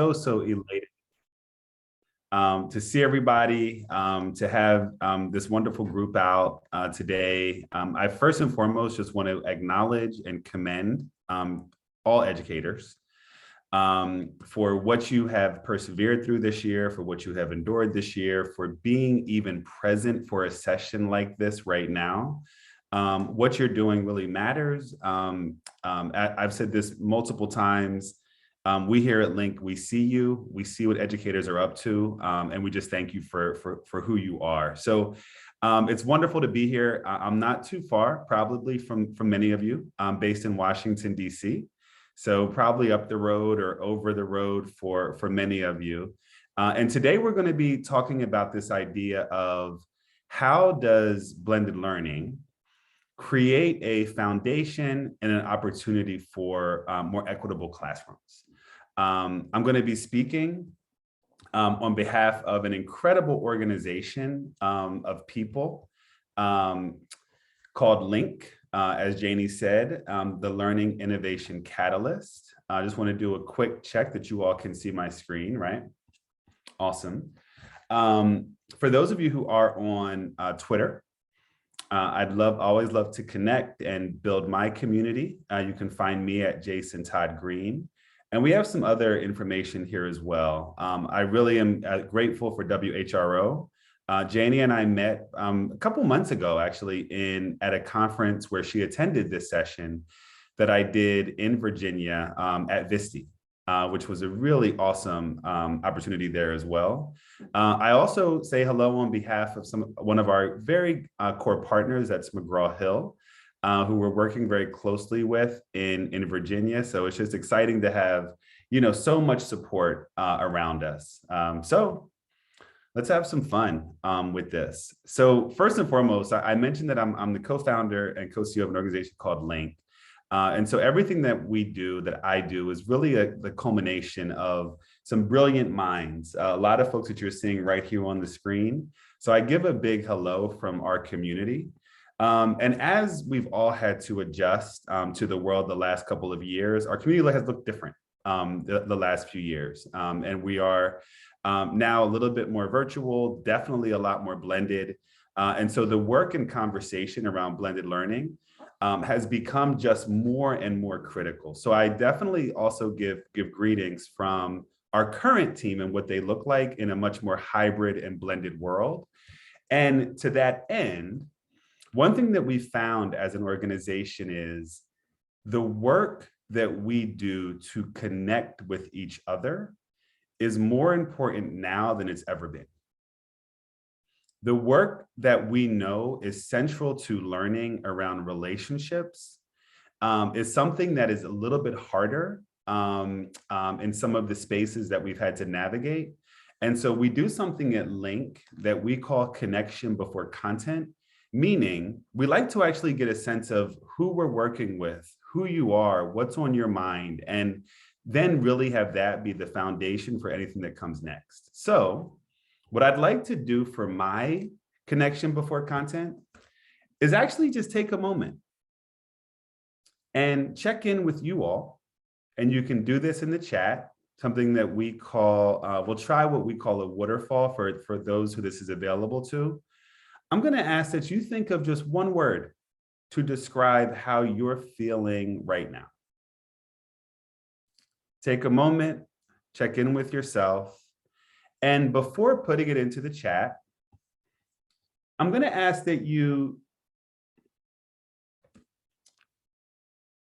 So elated to see everybody, to have this wonderful group out today. I first and foremost just want to acknowledge and commend all educators for what you have persevered through this year, for what you have endured this year, for being even present for a session like this right now. What you're doing really matters. I've said this multiple times. We here at Link, we see you, we see what educators are up to, and we just thank you for who you are. So it's wonderful to be here. I'm not too far, probably from many of you. I'm based in Washington, D.C., so probably up the road or over the road for many of you. And today we're going to be talking about this idea of how does blended learning create a foundation and an opportunity for more equitable classrooms. I'm going to be speaking on behalf of an incredible organization of people called Link, as Janie said, the Learning Innovation Catalyst. I just want to do a quick check that you all can see my screen, right? Awesome. For those of you who are on Twitter, I'd always love to connect and build my community. You can find me at Jason Todd Green. And we have some other information here as well. I really am grateful for WHRO. Janie and I met a couple months ago, actually, at a conference where she attended this session that I did in Virginia at Visti, which was a really awesome opportunity there as well. I also say hello on behalf of one of our very core partners, that's McGraw-Hill, who we're working very closely with in Virginia. So it's just exciting to have, so much support around us. So let's have some fun with this. So first and foremost, I mentioned that I'm the co-founder and co-CEO of an organization called Link. And so everything that I do is really the culmination of some brilliant minds, a lot of folks that you're seeing right here on the screen. So I give a big hello from our community. And as we've all had to adjust to the world the last couple of years, our community has looked different the last few years. And we are now a little bit more virtual, definitely a lot more blended. And so the work and conversation around blended learning has become just more and more critical. So I definitely also give greetings from our current team and what they look like in a much more hybrid and blended world. And to that end, one thing that we found as an organization is the work that we do to connect with each other is more important now than it's ever been. The work that we know is central to learning around relationships is something that is a little bit harder in some of the spaces that we've had to navigate. And so we do something at Link that we call connection before content, meaning we like to actually get a sense of who we're working with, who you are, what's on your mind, and then really have that be the foundation for anything that comes next. So what I'd like to do for my connection before content is actually just take a moment and check in with you all. And you can do this in the chat, something that we call, we'll try what we call a waterfall for those who this is available to. I'm going to ask that you think of just one word to describe how you're feeling right now. Take a moment, check in with yourself. And before putting it into the chat, I'm going to ask that you,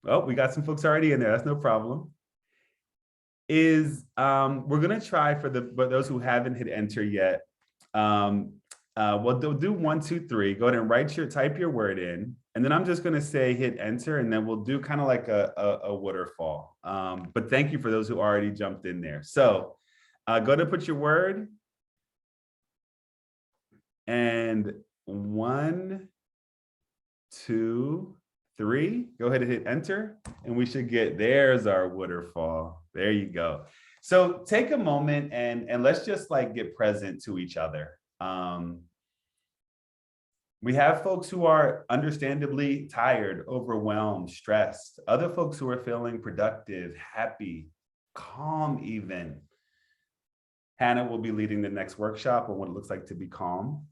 oh, we got some folks already in there. That's no problem. We're going to try for those who haven't hit enter yet. We'll do 1, 2, 3. Go ahead and type your word in. And then I'm just going to say hit enter, and then we'll do kind of like a waterfall. But thank you for those who already jumped in there. So go ahead and put your word. And 1, 2, 3. Go ahead and hit enter. And we should there's our waterfall. There you go. So take a moment and let's just get present to each other. We have folks who are understandably tired, overwhelmed, stressed. Other folks who are feeling productive, happy, calm even. Hannah will be leading the next workshop on what it looks like to be calm.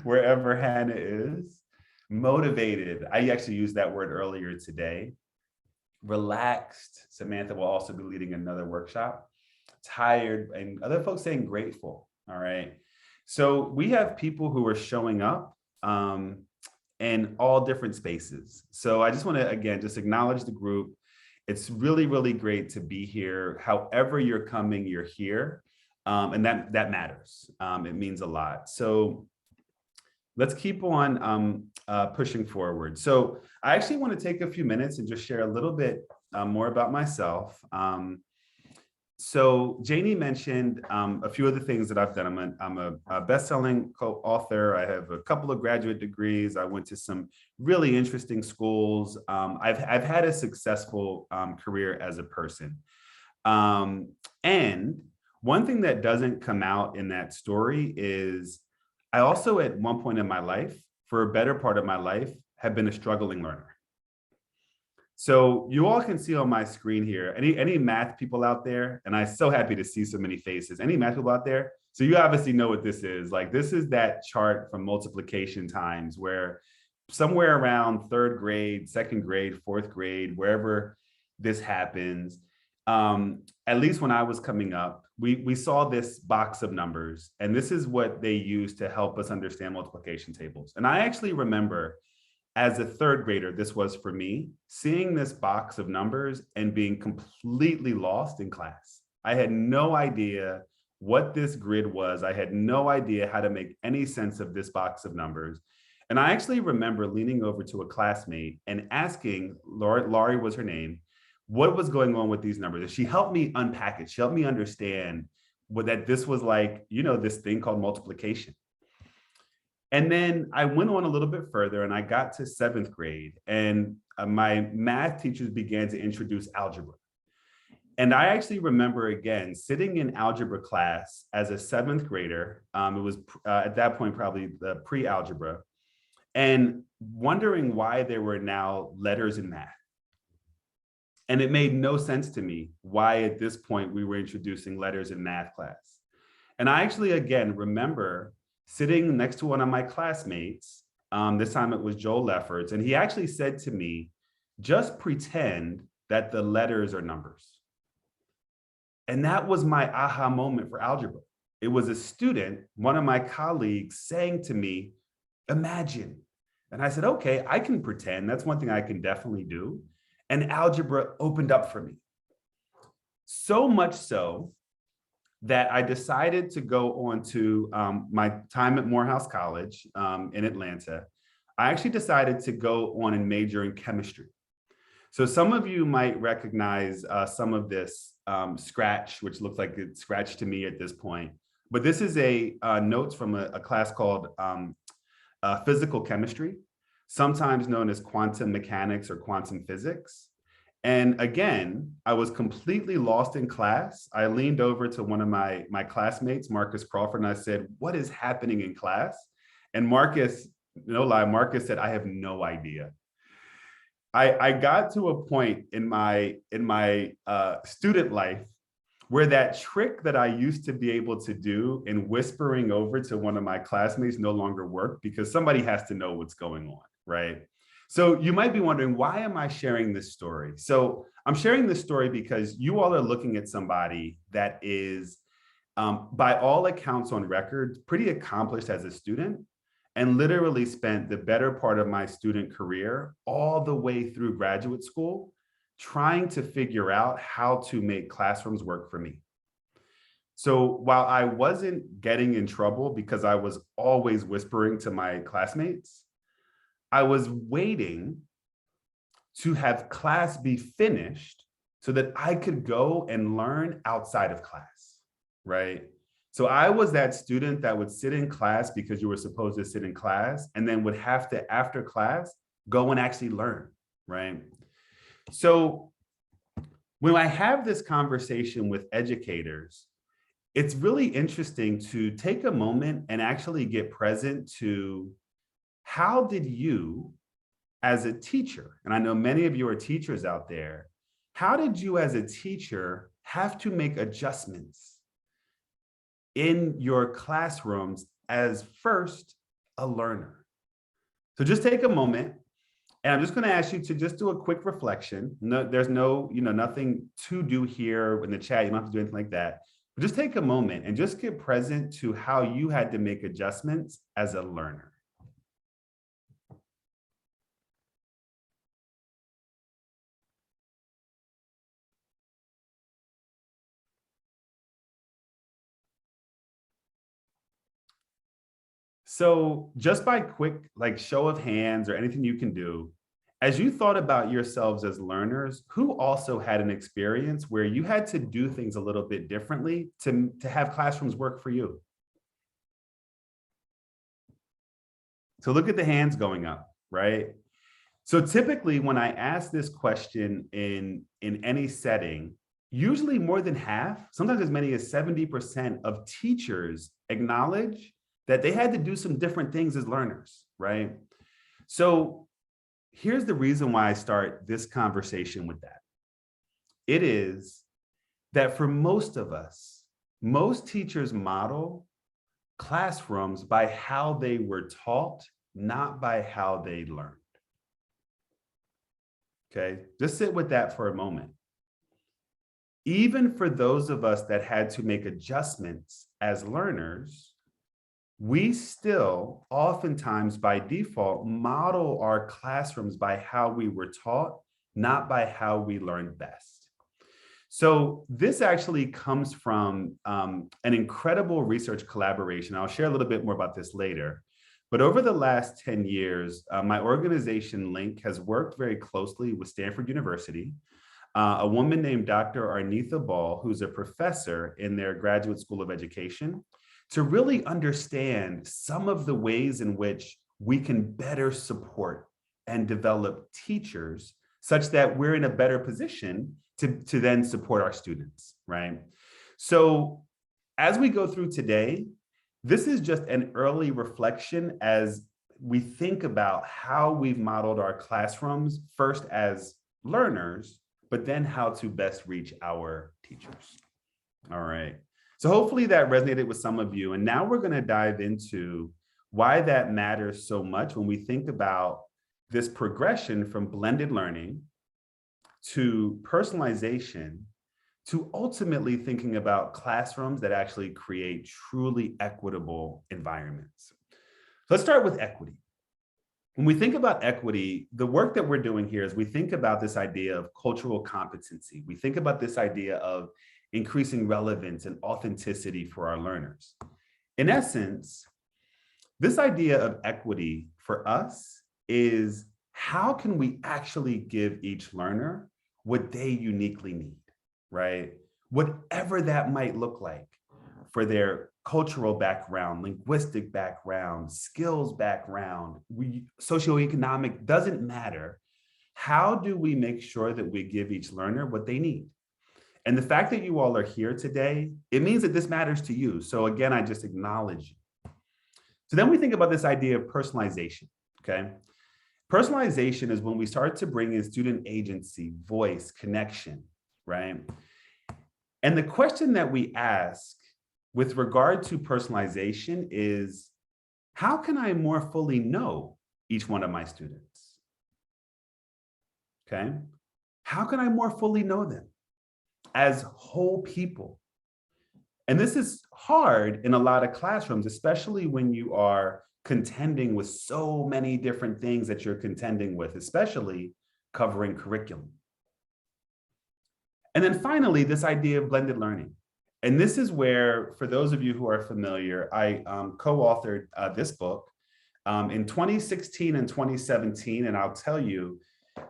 Wherever Hannah is. Motivated. I actually used that word earlier today. Relaxed. Samantha will also be leading another workshop. Tired, and other folks saying grateful. All right. So we have people who are showing up in all different spaces. So I just want to, again, just acknowledge the group. It's really, really great to be here. However you're coming, you're here. And that matters. It means a lot. So let's keep on pushing forward. So I actually want to take a few minutes and just share a little bit more about myself. So Janie mentioned a few of the things that I've done. I'm a best-selling co-author. I have a couple of graduate degrees. I went to some really interesting schools. I've had a successful career as a person. And one thing that doesn't come out in that story is I also, at one point in my life, for a better part of my life, have been a struggling learner. So you all can see on my screen here, any math people out there, and I'm so happy to see so many faces. Any math people out there? So you obviously know what this is. Like, this is that chart from multiplication times where somewhere around third grade, second grade, fourth grade, wherever this happens, at least when I was coming up, we saw this box of numbers, and this is what they use to help us understand multiplication tables. And I actually remember, as a third grader, this was for me, seeing this box of numbers and being completely lost in class. I had no idea what this grid was. I had no idea how to make any sense of this box of numbers. And I actually remember leaning over to a classmate and asking, Laurie was her name, what was going on with these numbers. And she helped me unpack it. She helped me understand that this was like, this thing called multiplication. And then I went on a little bit further and I got to 7th grade, and my math teachers began to introduce algebra. And I actually remember, again, sitting in algebra class as a 7th grader. It was at that point probably the pre-algebra, and wondering why there were now letters in math. And it made no sense to me why at this point we were introducing letters in math class. And I actually, again, remember sitting next to one of my classmates, this time it was Joel Lefferts, and he actually said to me, just pretend that the letters are numbers. And that was my aha moment for algebra. It was a student, one of my colleagues, saying to me, imagine. And I said, okay, I can pretend. That's one thing I can definitely do. And algebra opened up for me. So much so that I decided to go on to my time at Morehouse College in Atlanta. I actually decided to go on and major in chemistry. So some of you might recognize some of this scratch, which looks like it's scratched to me at this point. But this is a notes from a class called physical chemistry, sometimes known as quantum mechanics or quantum physics. And again, I was completely lost in class. I leaned over to one of my classmates, Marcus Crawford, and I said, what is happening in class? And Marcus, no lie, Marcus said, I have no idea. I got to a point in my student life where that trick that I used to be able to do in whispering over to one of my classmates no longer worked, because somebody has to know what's going on, right? So you might be wondering, why am I sharing this story? So I'm sharing this story because you all are looking at somebody that is, by all accounts on record, pretty accomplished as a student, and literally spent the better part of my student career all the way through graduate school trying to figure out how to make classrooms work for me. So while I wasn't getting in trouble because I was always whispering to my classmates, I was waiting to have class be finished so that I could go and learn outside of class, right? So I was that student that would sit in class because you were supposed to sit in class, and then would have to, after class, go and actually learn, right? So when I have this conversation with educators, it's really interesting to take a moment and actually get present to, how did you, as a teacher, and I know many of you are teachers out there, how did you as a teacher have to make adjustments in your classrooms as first a learner. So just take a moment, and I'm just going to ask you to just do a quick reflection. No, there's nothing to do here in the chat. You don't have to do anything like that. But just take a moment and just get present to how you had to make adjustments as a learner. So just by quick, like show of hands or anything you can do, as you thought about yourselves as learners, who also had an experience where you had to do things a little bit differently to have classrooms work for you? So look at the hands going up, right? So typically when I ask this question in any setting, usually more than half, sometimes as many as 70% of teachers acknowledge that they had to do some different things as learners, right? So here's the reason why I start this conversation with that. It is that for most of us, most teachers model classrooms by how they were taught, not by how they learned. Okay, just sit with that for a moment. Even for those of us that had to make adjustments as learners, we still oftentimes by default model our classrooms by how we were taught, not by how we learned best. So this actually comes from an incredible research collaboration. I'll share a little bit more about this later. But over the last 10 years, my organization Link has worked very closely with Stanford University, a woman named Dr. Arnitha Ball, who's a professor in their Graduate School of Education, to really understand some of the ways in which we can better support and develop teachers such that we're in a better position to then support our students, right? So as we go through today, this is just an early reflection as we think about how we've modeled our classrooms, first as learners, but then how to best reach our teachers. All right. So hopefully that resonated with some of you. And now we're going to dive into why that matters so much when we think about this progression from blended learning to personalization to ultimately thinking about classrooms that actually create truly equitable environments. Let's start with equity. When we think about equity, the work that we're doing here is we think about this idea of cultural competency. We think about this idea of increasing relevance and authenticity for our learners. In essence, this idea of equity for us is how can we actually give each learner what they uniquely need, right? Whatever that might look like for their cultural background, linguistic background, skills background, socioeconomic, doesn't matter. How do we make sure that we give each learner what they need? And the fact that you all are here today, it means that this matters to you. So again, I just acknowledge you. So then we think about this idea of personalization, okay? Personalization is when we start to bring in student agency, voice, connection, right? And the question that we ask with regard to personalization is, how can I more fully know each one of my students? Okay? How can I more fully know them as whole people? And this is hard in a lot of classrooms, especially when you are contending with so many different things that you're contending with, especially covering curriculum. And then finally, this idea of blended learning. And this is where, for those of you who are familiar, I co-authored this book in 2016 and 2017. And I'll tell you,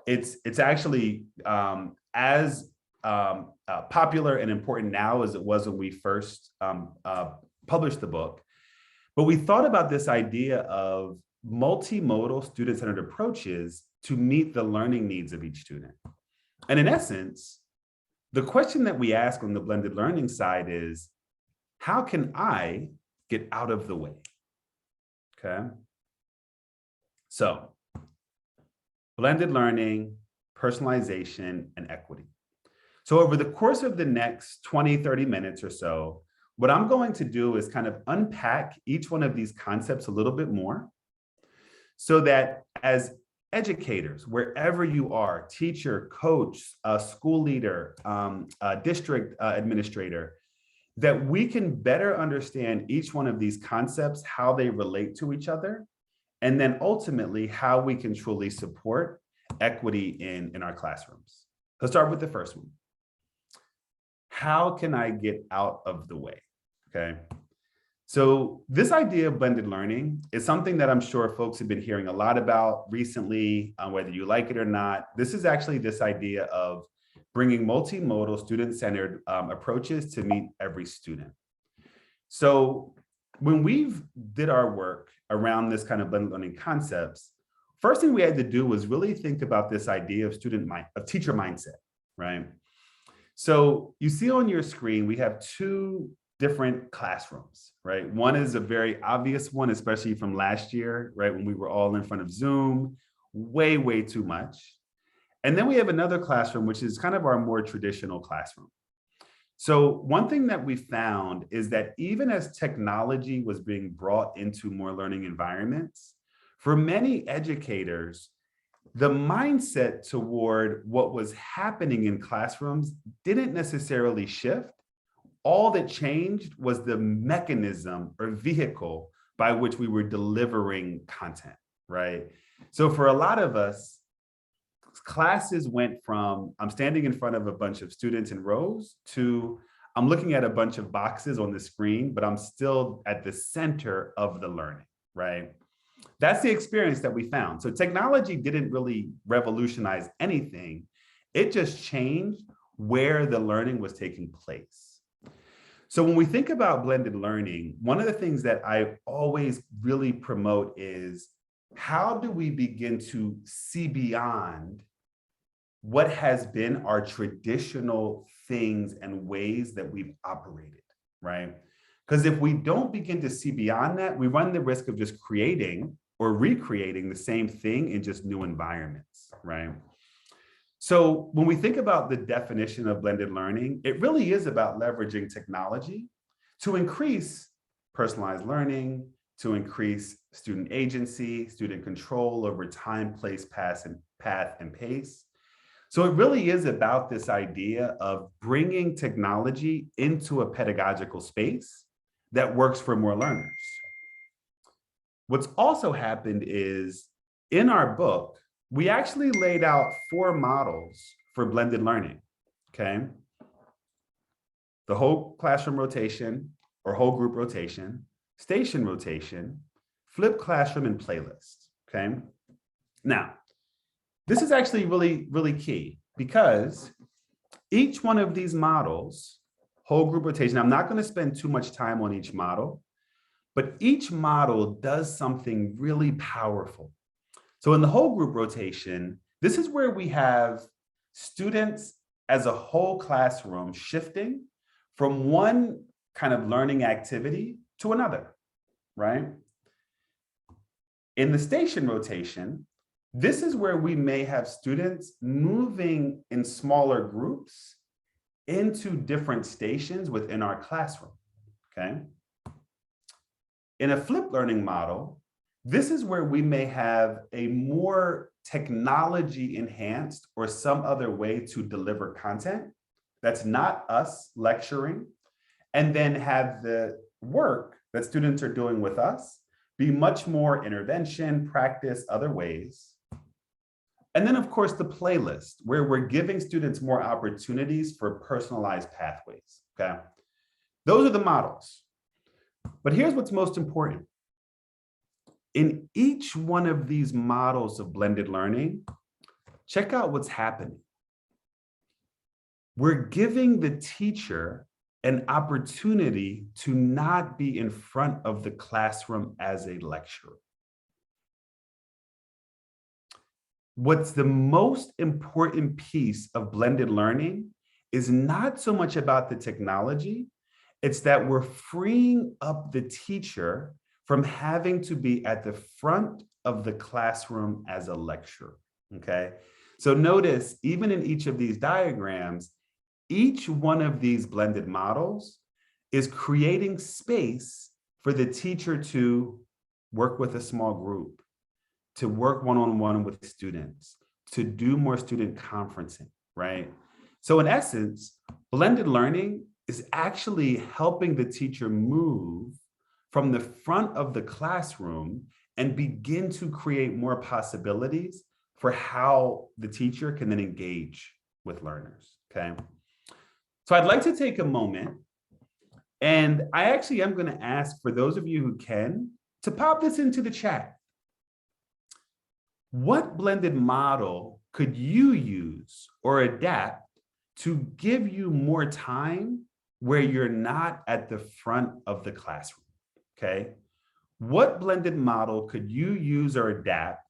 it's actually as popular and important now as it was when we first published the book. But we thought about this idea of multimodal student-centered approaches to meet the learning needs of each student. And in essence, the question that we ask on the blended learning side is, how can I get out of the way? Okay. So blended learning, personalization, and equity. So over the course of the next 20, 30 minutes or so, what I'm going to do is kind of unpack each one of these concepts a little bit more so that as educators, wherever you are, teacher, coach, school leader, district administrator, that we can better understand each one of these concepts, how they relate to each other, and then ultimately how we can truly support equity in our classrooms. Let's start with the first one. How can I get out of the way? Okay. So this idea of blended learning is something that I'm sure folks have been hearing a lot about recently, whether you like it or not. This is actually this idea of bringing multimodal student-centered approaches to meet every student. So when we've did our work around this kind of blended learning concepts, first thing we had to do was really think about this idea of teacher mindset, right? So you see on your screen, we have two different classrooms, right? One is a very obvious one, especially from last year, right? When we were all in front of Zoom, way, way too much. And then we have another classroom, which is kind of our more traditional classroom. So one thing that we found is that even as technology was being brought into more learning environments, for many educators, the mindset toward what was happening in classrooms didn't necessarily shift. All that changed was the mechanism or vehicle by which we were delivering content, right? So for a lot of us, classes went from I'm standing in front of a bunch of students in rows to I'm looking at a bunch of boxes on the screen, but I'm still at the center of the learning, right? That's the experience that we found. So technology didn't really revolutionize anything. It just changed where the learning was taking place. So when we think about blended learning, one of the things that I always really promote is how do we begin to see beyond what has been our traditional things and ways that we've operated, right? Because if we don't begin to see beyond that, we run the risk of just creating or recreating the same thing in just new environments, right? So when we think about the definition of blended learning, it really is about leveraging technology to increase personalized learning, to increase student agency, student control over time, place, path, and pace. So it really is about this idea of bringing technology into a pedagogical space that works for more learners. What's also happened is in our book, we actually laid out 4 models for blended learning, okay? The whole classroom rotation or whole group rotation, station rotation, flipped classroom, and playlist, okay? Now, this is actually really, really key because each one of these models, whole group rotation, I'm not going to spend too much time on each model, but each model does something really powerful. So in the whole group rotation, this is where we have students as a whole classroom shifting from one kind of learning activity to another, right? In the station rotation, this is where we may have students moving in smaller groups into different stations within our classroom, okay? In a flipped learning model, this is where we may have a more technology enhanced or some other way to deliver content that's not us lecturing, and then have the work that students are doing with us be much more intervention, practice, other ways. And then of course the playlist, where we're giving students more opportunities for personalized pathways, okay? Those are the models. But here's what's most important. In each one of these models of blended learning, check out what's happening. We're giving the teacher an opportunity to not be in front of the classroom as a lecturer. What's the most important piece of blended learning is not so much about the technology, it's that we're freeing up the teacher from having to be at the front of the classroom as a lecturer, okay? So notice, even in each of these diagrams, each one of these blended models is creating space for the teacher to work with a small group, to work one-on-one with students, to do more student conferencing, right? So in essence, blended learning is actually helping the teacher move from the front of the classroom and begin to create more possibilities for how the teacher can then engage with learners, okay? So I'd like to take a moment, and I actually am going to ask for those of you who can to pop this into the chat. What blended model could you use or adapt to give you more time where you're not at the front of the classroom, okay? What blended model could you use or adapt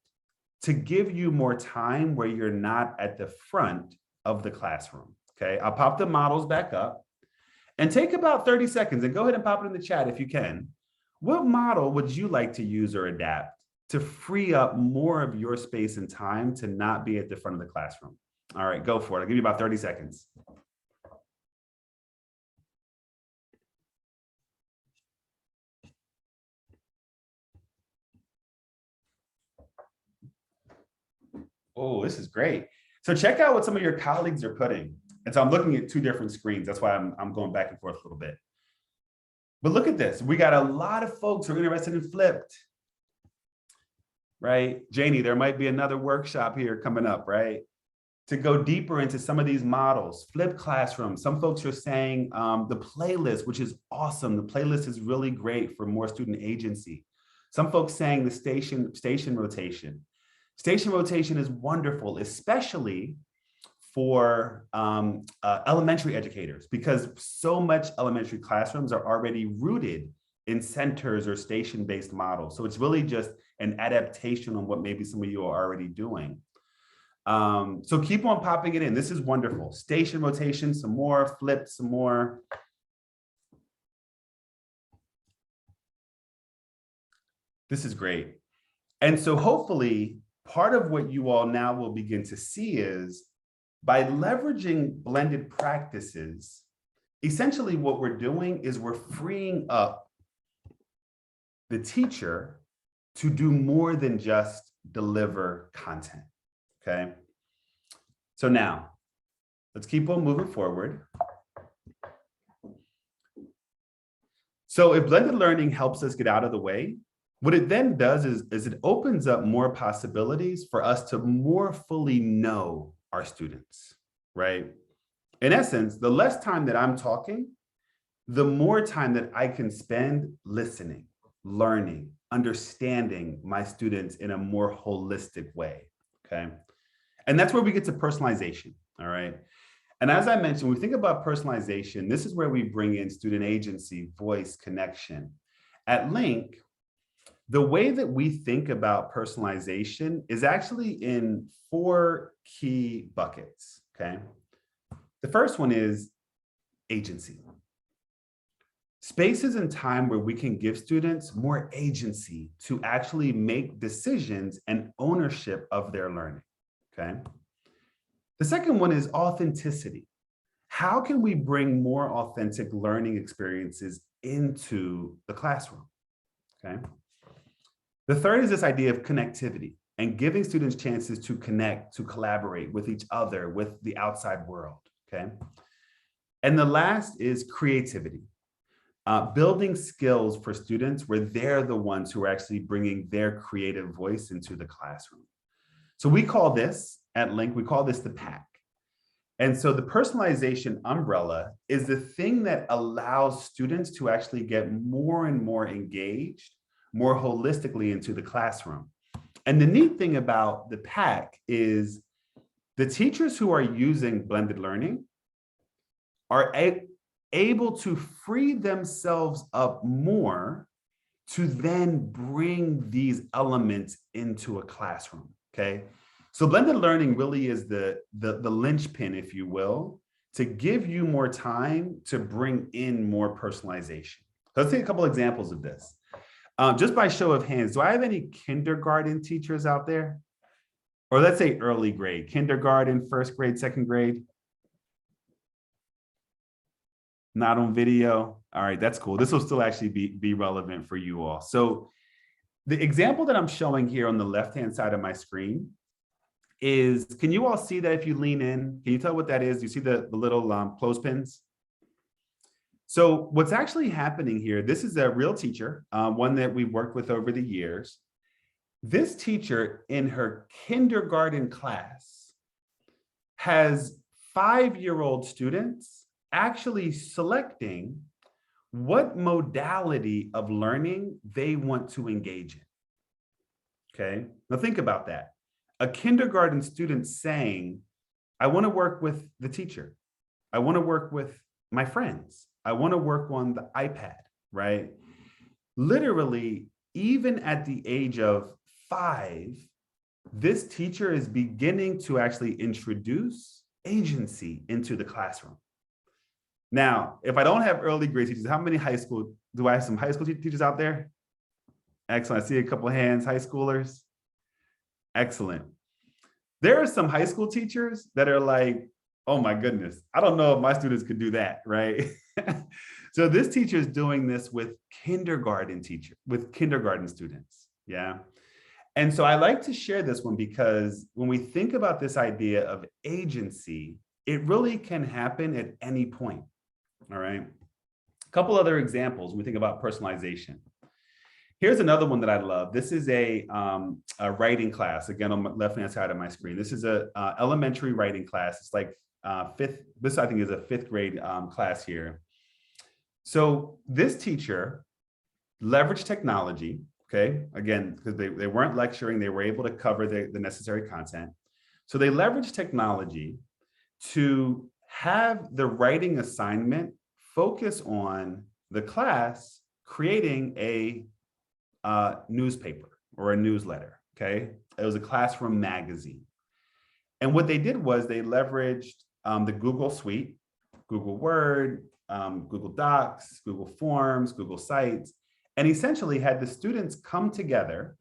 to give you more time where you're not at the front of the classroom, okay? I'll pop the models back up and take about 30 seconds and go ahead and pop it in the chat if you can. What model would you like to use or adapt to free up more of your space and time to not be at the front of the classroom? All right, go for it. I'll give you about 30 seconds. Oh, this is great. So check out what some of your colleagues are putting. And so I'm looking at two different screens. That's why I'm going back and forth a little bit. But look at this. We got a lot of folks who are interested in flipped, right? Janie, there might be another workshop here coming up, right? To go deeper into some of these models, flipped classroom. Some folks are saying the playlist, which is awesome. The playlist is really great for more student agency. Some folks saying the station rotation. Station rotation is wonderful, especially for elementary educators, because so much elementary classrooms are already rooted in centers or station-based models. So it's really just an adaptation on what maybe some of you are already doing. So keep on popping it in. This is wonderful. Station rotation, some more, flip, some more. This is great. And so hopefully part of what you all now will begin to see is by leveraging blended practices, essentially what we're doing is we're freeing up the teacher to do more than just deliver content, okay? So now, let's keep on moving forward. So if blended learning helps us get out of the way, what it then does is it opens up more possibilities for us to more fully know our students, right? In essence, the less time that I'm talking, the more time that I can spend listening, learning, understanding my students in a more holistic way, okay? And that's where we get to personalization, all right? And as I mentioned, when we think about personalization, this is where we bring in student agency, voice, connection. At Link, the way that we think about personalization is actually in 4 key buckets, okay? The first one is agency. Spaces and time where we can give students more agency to actually make decisions and ownership of their learning, okay? The second one is authenticity. How can we bring more authentic learning experiences into the classroom, okay? The third is this idea of connectivity and giving students chances to connect, to collaborate with each other, with the outside world, okay? And the last is creativity, building skills for students where they're the ones who are actually bringing their creative voice into the classroom. So we call this, at Link, we call this the pack. And so the personalization umbrella is the thing that allows students to actually get more and more engaged, more holistically into the classroom. And the neat thing about the pack is the teachers who are using blended learning are able to free themselves up more to then bring these elements into a classroom, okay? So blended learning really is the linchpin, if you will, to give you more time to bring in more personalization. So let's take a couple examples of this. Just by show of hands, do I have any kindergarten teachers out there? Or let's say early grade, kindergarten, first grade, second grade? Not on video. All right, that's cool. This will still actually be relevant for you all. So the example that I'm showing here on the left-hand side of my screen is, can you all see that if you lean in? Can you tell what that is? You see the little clothespins? So what's actually happening here, this is a real teacher, one that we've worked with over the years. This teacher in her kindergarten class has 5-year-old students actually selecting what modality of learning they want to engage in. Okay, now think about that. A kindergarten student saying, I want to work with the teacher. I want to work with my friends. I want to work on the iPad, right? Literally, even at the age of 5, this teacher is beginning to actually introduce agency into the classroom. Now, if I don't have early grade teachers, how many high school, do I have some high school teachers out there? Excellent. I see a couple of hands, high schoolers. Excellent. There are some high school teachers that are like, oh my goodness, I don't know if my students could do that, right? So this teacher is doing this with kindergarten students, yeah? And so I like to share this one because when we think about this idea of agency, it really can happen at any point, all right? A couple other examples when we think about personalization. Here's another one that I love. This is a writing class, again, on the left-hand side of my screen. This is a elementary writing class. It's like this I think is a 5th grade class here. So this teacher leveraged technology, okay? Again, because they weren't lecturing, they were able to cover the necessary content. So they leveraged technology to have the writing assignment focus on the class creating a newspaper or a newsletter, okay? It was a classroom magazine. And what they did was they leveraged the Google suite, Google Word, Google Docs, Google Forms, Google Sites, and essentially had the students come together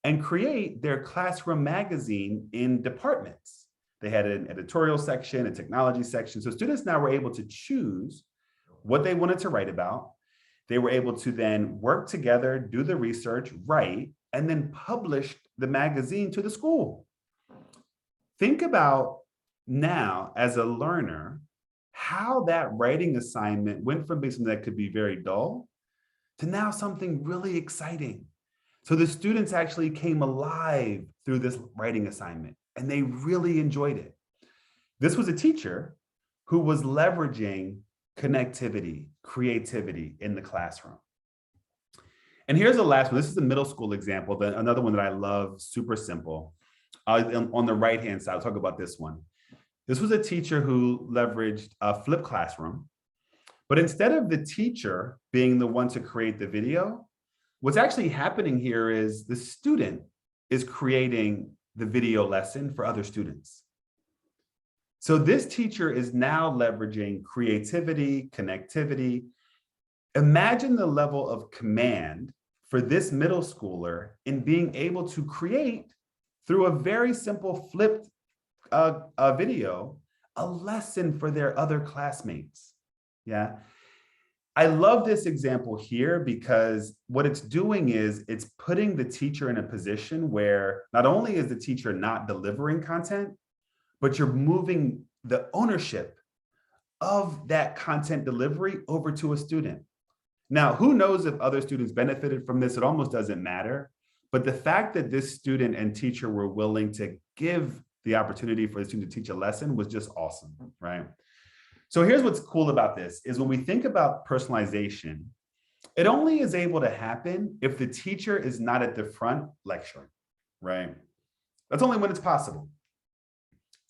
and create their classroom magazine in departments. They had an editorial section, a technology section. So students now were able to choose what they wanted to write about. They were able to then work together, do the research, write, and then publish the magazine to the school. Think about now as a learner, how that writing assignment went from being something that could be very dull to now something really exciting. So the students actually came alive through this writing assignment and they really enjoyed it. This was a teacher who was leveraging connectivity, creativity in the classroom. And here's the last one. This is a middle school example, another one that I love, super simple. On the right-hand side, I'll talk about this one. This was a teacher who leveraged a flipped classroom, but instead of the teacher being the one to create the video, what's actually happening here is the student is creating the video lesson for other students. So this teacher is now leveraging creativity, connectivity. Imagine the level of command for this middle schooler in being able to create, through a very simple flipped video, a lesson for their other classmates. Yeah. I love this example here because what it's doing is it's putting the teacher in a position where not only is the teacher not delivering content, but you're moving the ownership of that content delivery over to a student. Now, who knows if other students benefited from this? It almost doesn't matter. But the fact that this student and teacher were willing to give the opportunity for the student to teach a lesson was just awesome, right? So here's what's cool about this is when we think about personalization, it only is able to happen if the teacher is not at the front lecturing, right? That's only when it's possible.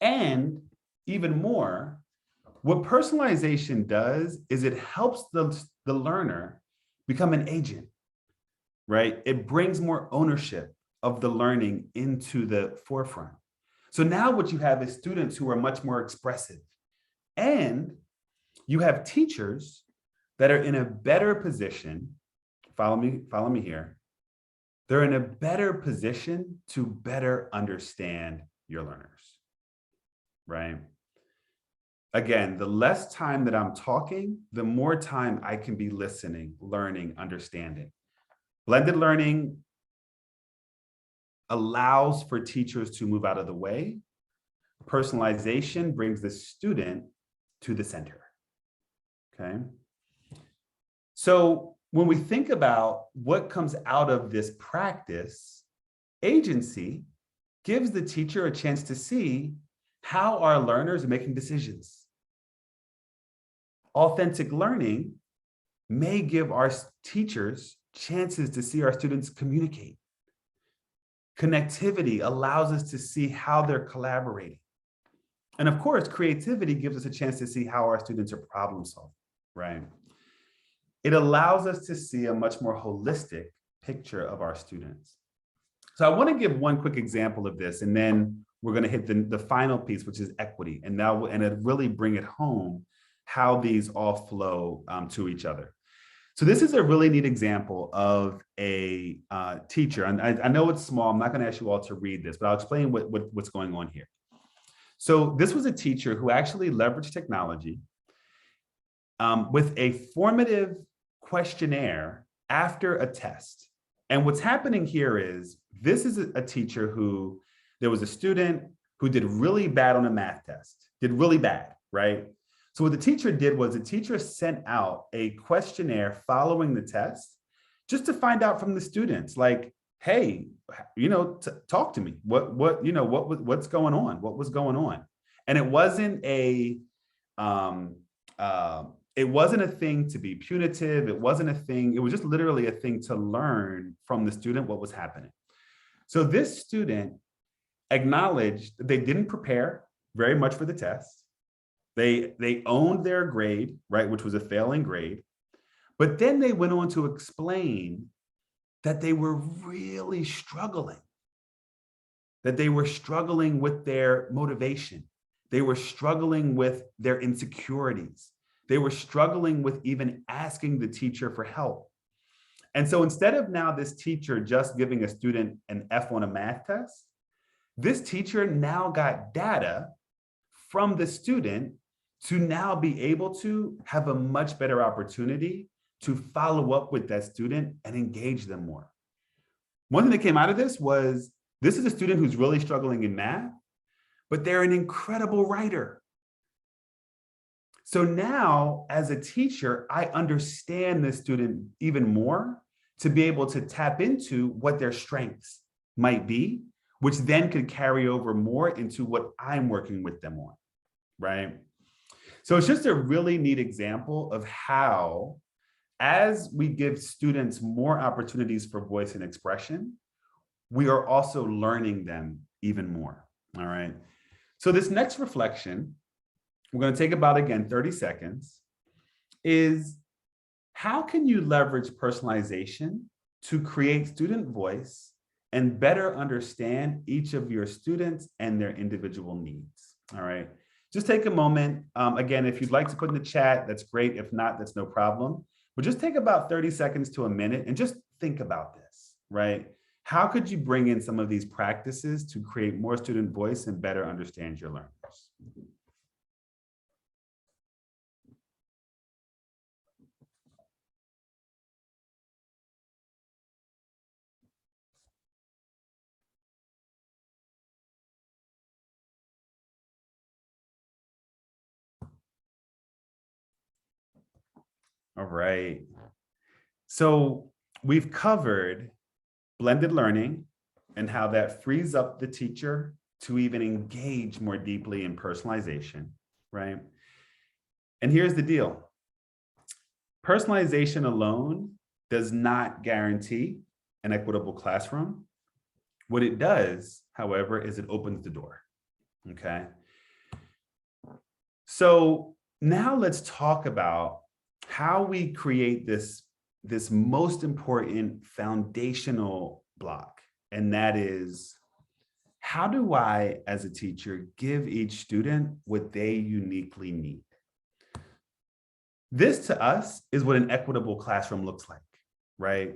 And even more, what personalization does is it helps the learner become an agent, right? It brings more ownership of the learning into the forefront. So now what you have is students who are much more expressive, and you have teachers that are in a better position. Follow me here. They're in a better position to better understand your learners, right? Again, the less time that I'm talking, the more time I can be listening, learning, understanding. Blended learning allows for teachers to move out of the way. Personalization brings the student to the center, okay? So when we think about what comes out of this practice, agency gives the teacher a chance to see how our learners are making decisions. Authentic learning may give our teachers chances to see our students communicate. Connectivity allows us to see how they're collaborating. And of course, creativity gives us a chance to see how our students are problem solving, right? It allows us to see a much more holistic picture of our students. So I want to give one quick example of this, and then we're going to hit the final piece, which is equity, and it really bring it home how these all flow to each other. So this is a really neat example of a teacher, and I know it's small. I'm not going to ask you all to read this, but I'll explain what's going on here. So this was a teacher who actually leveraged technology with a formative questionnaire after a test. And what's happening here is this is a teacher who, there was a student who did really bad on a math test, did really bad, right? So what the teacher did was the teacher sent out a questionnaire following the test just to find out from the students, like, hey, talk to me. What's going on? What was going on? And it wasn't a thing to be punitive. It wasn't a thing. It was just literally a thing to learn from the student what was happening. So this student acknowledged they didn't prepare very much for the test. They owned their grade, right, which was a failing grade. But then they went on to explain that they were really struggling, that they were struggling with their motivation. They were struggling with their insecurities. They were struggling with even asking the teacher for help. And so instead of now this teacher just giving a student an F on a math test, this teacher now got data from the student to now be able to have a much better opportunity to follow up with that student and engage them more. One thing that came out of this was, this is a student who's really struggling in math, but they're an incredible writer. So now, as a teacher, I understand the student even more to be able to tap into what their strengths might be, which then could carry over more into what I'm working with them on, right? So it's just a really neat example of how, as we give students more opportunities for voice and expression, we are also learning them even more, all right? So this next reflection, we're going to take about, again, 30 seconds, is how can you leverage personalization to create student voice and better understand each of your students and their individual needs, all right? Just take a moment. Again, if you'd like to put in the chat, that's great. If not, that's no problem. But just take about 30 seconds to a minute and just think about this, right? How could you bring in some of these practices to create more student voice and better understand your learners? All right. So we've covered blended learning and how that frees up the teacher to even engage more deeply in personalization, right? And here's the deal. Personalization alone does not guarantee an equitable classroom. What it does, however, is it opens the door, okay? So now let's talk about how we create this most important foundational block, and that is, how do I, as a teacher, give each student what they uniquely need? This to us is what an equitable classroom looks like, right?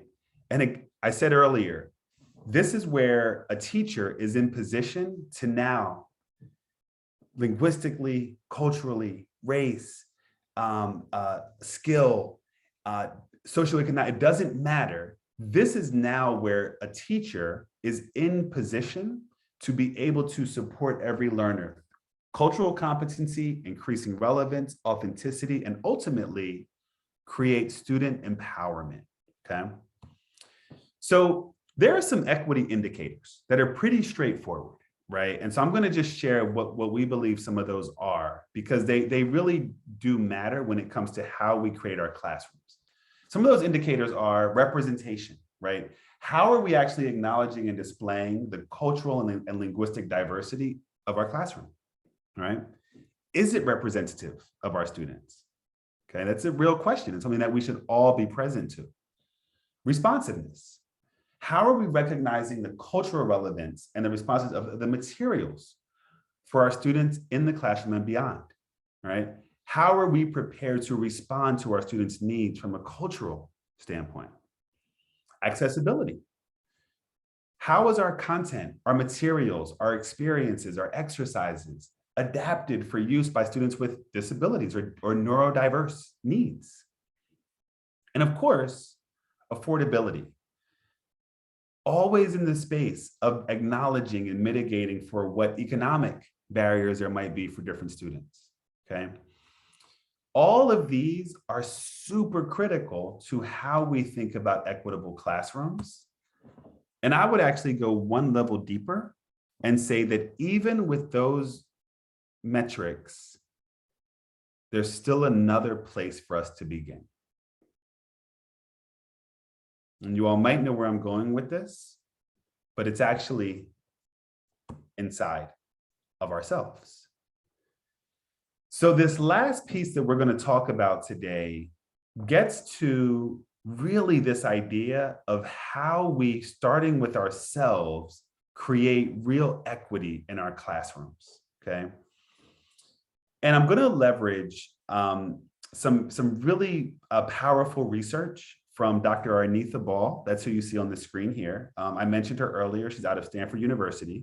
And I said earlier, this is where a teacher is in position to now linguistically, culturally, race, skill, socioeconomic, it doesn't matter. This is now where a teacher is in position to be able to support every learner. Cultural competency, increasing relevance, authenticity, and ultimately create student empowerment, okay? So there are some equity indicators that are pretty straightforward, right? And so I'm gonna just share what we believe some of those are, because they really do matter when it comes to how we create our classrooms. Some of those indicators are representation, right? How are we actually acknowledging and displaying the cultural and linguistic diversity of our classroom, right? Is it representative of our students? Okay, that's a real question. It's something that we should all be present to. Responsiveness. How are we recognizing the cultural relevance and the responses of the materials for our students in the classroom and beyond, right? How are we prepared to respond to our students' needs from a cultural standpoint? Accessibility. How is our content, our materials, our experiences, our exercises adapted for use by students with disabilities or neurodiverse needs? And of course, affordability. Always in the space of acknowledging and mitigating for what economic barriers there might be for different students, okay? All of these are super critical to how we think about equitable classrooms. And I would actually go one level deeper and say that even with those metrics, there's still another place for us to begin. And you all might know where I'm going with this, but it's actually inside of ourselves. So this last piece that we're going to talk about today gets to really this idea of how we, starting with ourselves, create real equity in our classrooms, okay? And I'm going to leverage some really powerful research from Dr. Arnitha Ball. That's who you see on the screen here. I mentioned her earlier. She's out of Stanford University.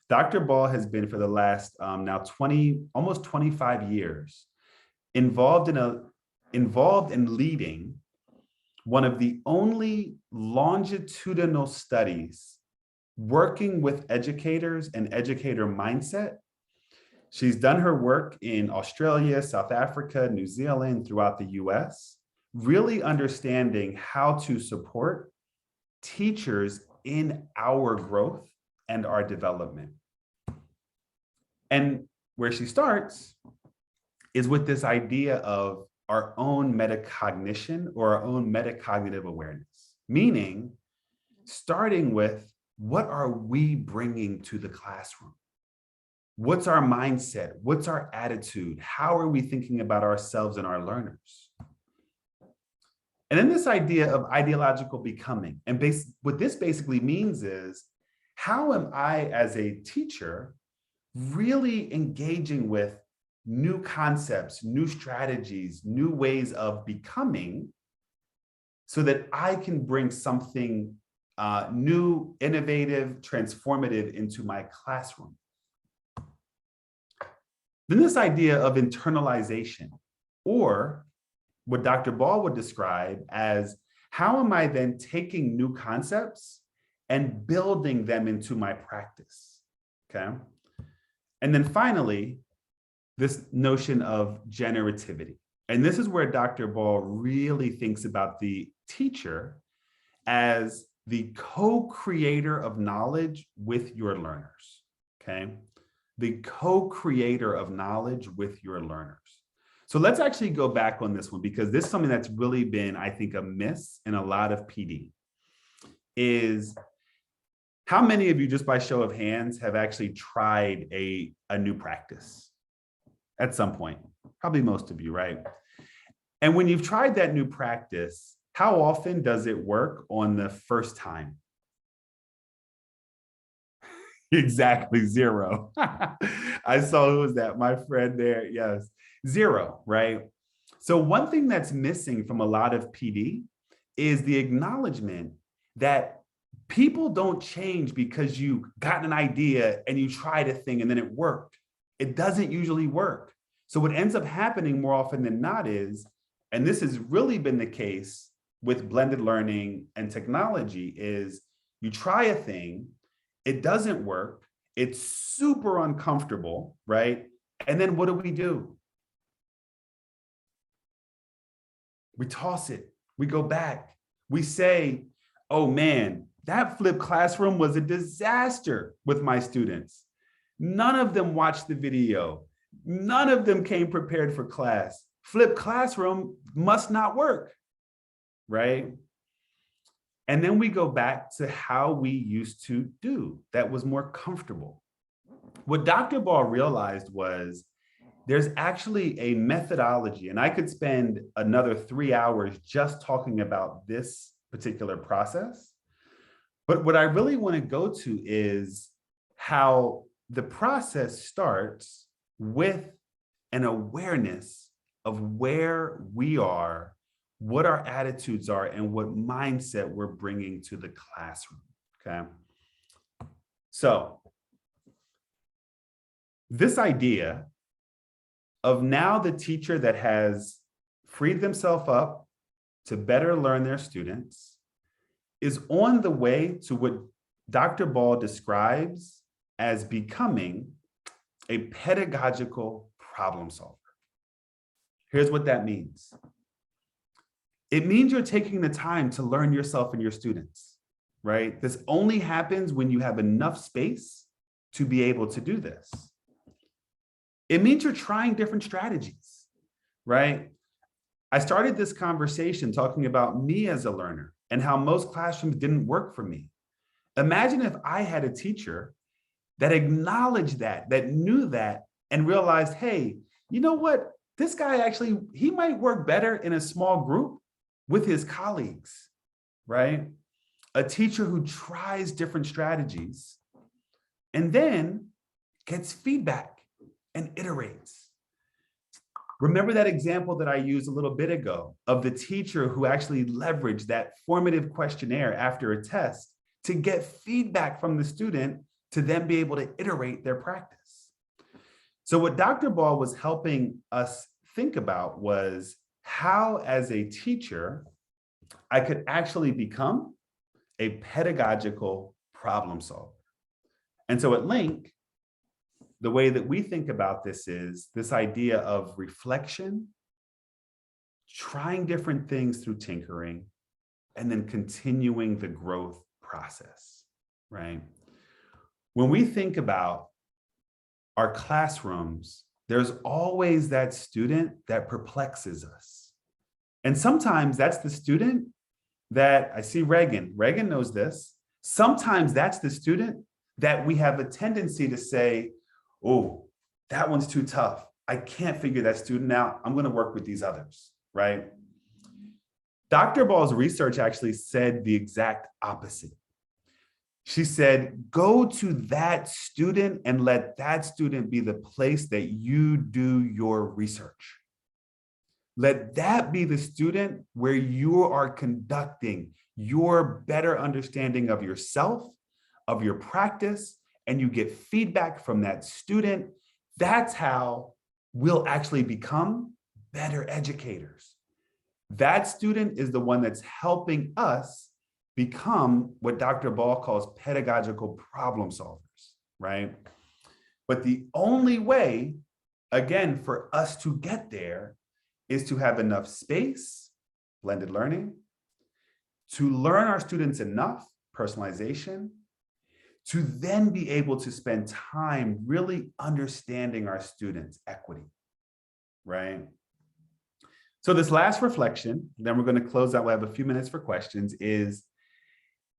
Dr. Ball has been for the last now almost 25 years involved in leading one of the only longitudinal studies working with educators and educator mindset. She's done her work in Australia, South Africa, New Zealand, throughout the US, really understanding how to support teachers in our growth and our development. And where she starts is with this idea of our own metacognition or our own metacognitive awareness, meaning starting with what are we bringing to the classroom? What's our mindset? What's our attitude? How are we thinking about ourselves and our learners? And then this idea of ideological becoming. And what this basically means is, how am I as a teacher really engaging with new concepts, new strategies, new ways of becoming so that I can bring something new, innovative, transformative into my classroom? Then this idea of internalization, or what Dr. Ball would describe as, how am I then taking new concepts and building them into my practice, okay? And then finally, this notion of generativity. And this is where Dr. Ball really thinks about the teacher as the co-creator of knowledge with your learners, okay? The co-creator of knowledge with your learners. So let's actually go back on this one, because this is something that's really been, I think, a miss in a lot of PD, is how many of you, just by show of hands, have actually tried a new practice at some point? Probably most of you, right? And when you've tried that new practice, how often does it work on the first time? Exactly, zero. I saw, who was that? My friend there, yes. Zero, right? So one thing that's missing from a lot of PD is the acknowledgement that people don't change because you got an idea and you tried a thing and then it worked. it doesn't usually work. So what ends up happening more often than not is, and this has really been the case with blended learning and technology, is you try a thing, it doesn't work, it's super uncomfortable, right? And then what do? We toss it, we go back, we say, oh man, that flipped classroom was a disaster with my students. None of them watched the video. None of them came prepared for class. Flipped classroom must not work, right? And then we go back to how we used to do that was more comfortable. What Dr. Ball realized was there's actually a methodology, and I could spend another 3 hours just talking about this particular process. But what I really want to go to is how the process starts with an awareness of where we are, what our attitudes are, and what mindset we're bringing to the classroom, okay? So this idea of now the teacher that has freed themselves up to better learn their students is on the way to what Dr. Ball describes as becoming a pedagogical problem solver. Here's what that means. It means you're taking the time to learn yourself and your students, right? This only happens when you have enough space to be able to do this. It means you're trying different strategies, right? I started this conversation talking about me as a learner and how most classrooms didn't work for me. Imagine if I had a teacher that acknowledged that knew that, and realized, hey, you know what? This guy actually, he might work better in a small group with his colleagues, right? A teacher who tries different strategies and then gets feedback and iterates. Remember that example that I used a little bit ago of the teacher who actually leveraged that formative questionnaire after a test to get feedback from the student to then be able to iterate their practice. So what Dr. Ball was helping us think about was how, as a teacher, I could actually become a pedagogical problem solver. And so at Link, the way that we think about this is this idea of reflection, trying different things through tinkering, and then continuing the growth process, right? When we think about our classrooms, there's always that student that perplexes us. And sometimes that's the student that I see Reagan knows this. Sometimes that's the student that we have a tendency to say, oh, that one's too tough. I can't figure that student out. I'm going to work with these others, right? Dr. Ball's research actually said the exact opposite. She said, go to that student and let that student be the place that you do your research. Let that be the student where you are conducting your better understanding of yourself, of your practice, and you get feedback from that student. That's how we'll actually become better educators. That student is the one that's helping us become what Dr. Ball calls pedagogical problem solvers, right? But the only way, again, for us to get there is to have enough space, blended learning, to learn our students enough, personalization, to then be able to spend time really understanding our students' equity, right? So this last reflection, then we're going to close out, we'll have a few minutes for questions, is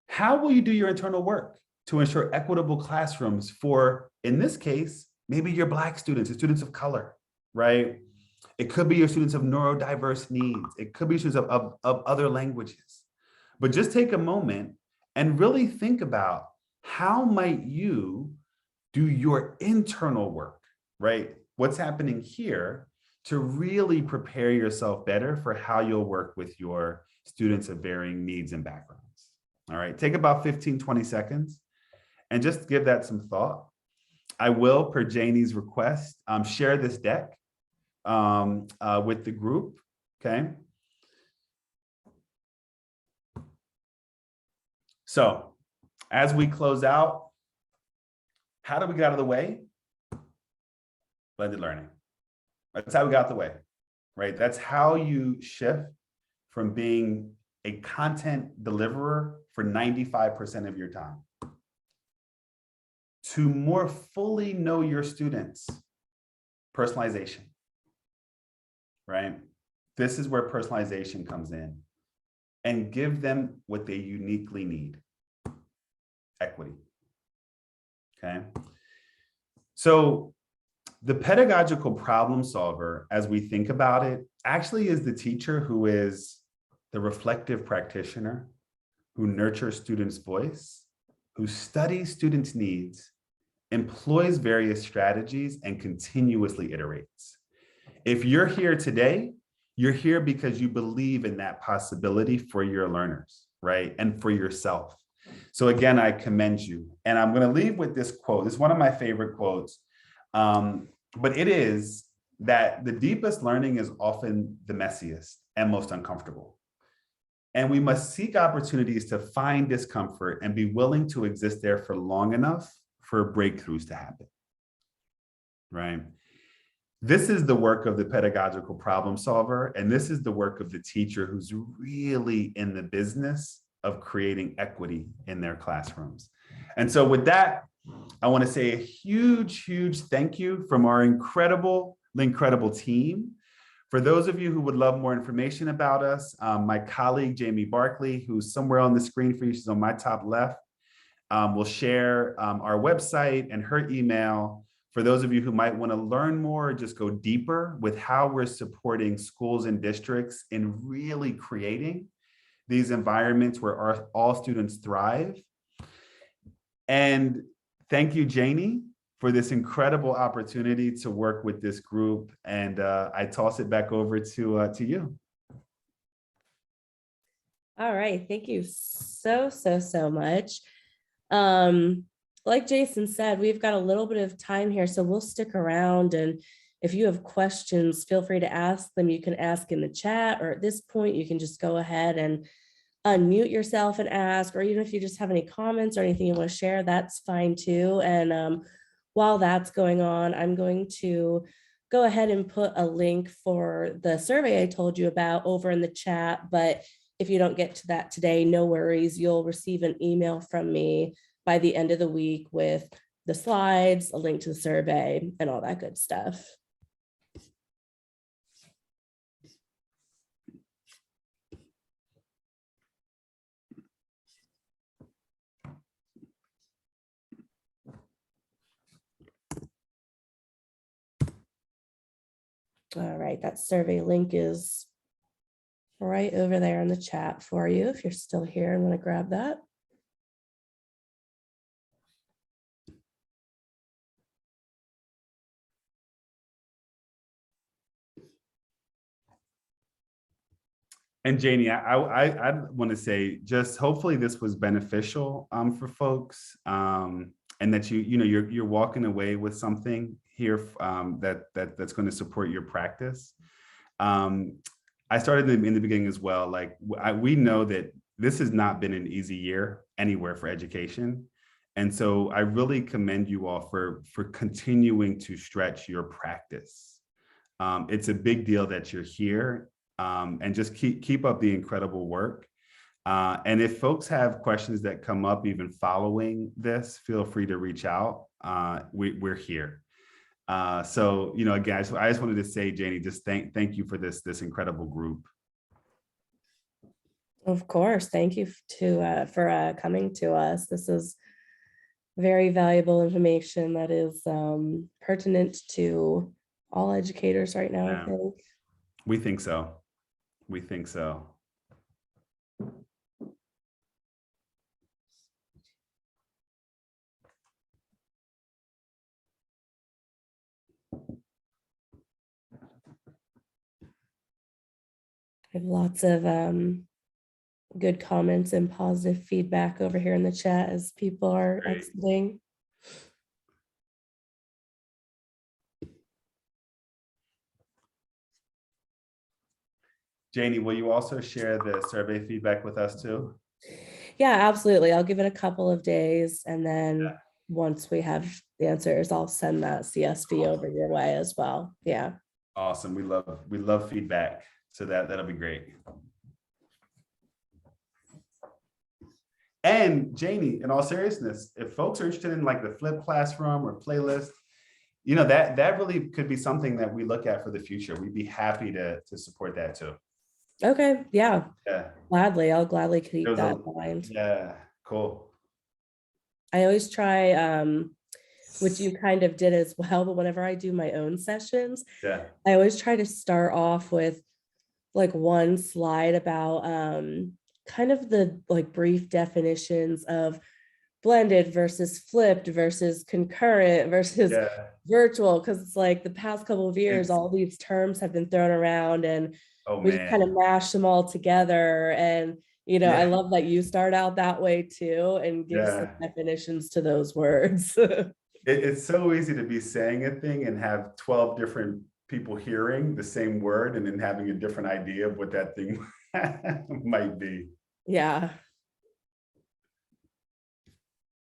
how will you do your internal work to ensure equitable classrooms for, in this case, maybe your Black students, your students of color, right? It could be your students of neurodiverse needs. It could be students of other languages. But just take a moment and really think about how might you do your internal work, right? What's happening here to really prepare yourself better for how you'll work with your students of varying needs and backgrounds. All right, take about 15, 20 seconds and just give that some thought. I will, per Janie's request, share this deck with the group, okay? So as we close out, how do we get out of the way? Blended learning. That's how we got out of the way, right? That's how you shift from being a content deliverer for 95% of your time to more fully know your students. Personalization, right? This is where personalization comes in, and give them what they uniquely need. Equity, okay? So the pedagogical problem solver, as we think about it, actually is the teacher who is the reflective practitioner, who nurtures students' voice, who studies students' needs, employs various strategies, and continuously iterates. If you're here today, you're here because you believe in that possibility for your learners, right? And for yourself. So again, I commend you. And I'm going to leave with this quote. It's one of my favorite quotes. But it is that the deepest learning is often the messiest and most uncomfortable. And we must seek opportunities to find discomfort and be willing to exist there for long enough for breakthroughs to happen, right? This is the work of the pedagogical problem solver, and this is the work of the teacher who's really in the business of creating equity in their classrooms. And so with that, I want to say a huge, huge thank you from our incredible team. For those of you who would love more information about us, my colleague, Jamie Barkley, who's somewhere on the screen for you, she's on my top left, will share our website and her email. For those of you who might want to learn more, just go deeper with how we're supporting schools and districts in really creating these environments where all students thrive. And thank you, Janie, for this incredible opportunity to work with this group. And I toss it back over to you. All right, thank you so much. Like Jason said, we've got a little bit of time here, so we'll stick around. And if you have questions, feel free to ask them. You can ask in the chat, or at this point, you can just go ahead and unmute yourself and ask, or even if you just have any comments or anything you want to share, that's fine too. And while that's going on, I'm going to go ahead and put a link for the survey I told you about over in the chat. But if you don't get to that today, no worries. You'll receive an email from me by the end of the week with the slides, a link to the survey, and all that good stuff. All right, that survey link is right over there in the chat for you if you're still here and want to grab that. And Janie, I want to say, just hopefully this was beneficial for folks, and that you're walking away with something here that's going to support your practice. I started in the beginning as well. Like we know that this has not been an easy year anywhere for education, and so I really commend you all for continuing to stretch your practice. It's a big deal that you're here. And just keep up the incredible work. And if folks have questions that come up even following this, feel free to reach out. We're here. So, again, I just wanted to say, Janie, just thank you for this incredible group. Of course, thank you for coming to us. This is very valuable information that is pertinent to all educators right now, Yeah. I think. We think so. We think so. I have lots of good comments and positive feedback over here in the chat as people are Great. exiting. Janie, will you also share the survey feedback with us too? Yeah, absolutely. I'll give it a couple of days, and then once we have the answers, I'll send that CSV over your way as well. Yeah. Awesome. We love feedback. So that'll be great. And Janie, in all seriousness, if folks are interested in like the flipped classroom or playlist, you know, that really could be something that we look at for the future. We'd be happy to support that too. Okay. Yeah. Yeah. Gladly. I'll gladly There keep was that a, in mind. yeah, cool. I always try, which you kind of did as well, but whenever I do my own sessions, Yeah. I always try to start off with like one slide about kind of the like brief definitions of blended versus flipped versus concurrent versus Yeah. virtual, because it's like the past couple of years It's, all these terms have been thrown around and oh we just kind of man. mash them all together. And I Yeah. love that you start out that way too and give some Yeah. definitions to those words. It's so easy to be saying a thing and have 12 different people hearing the same word and then having a different idea of what that thing might be. Yeah.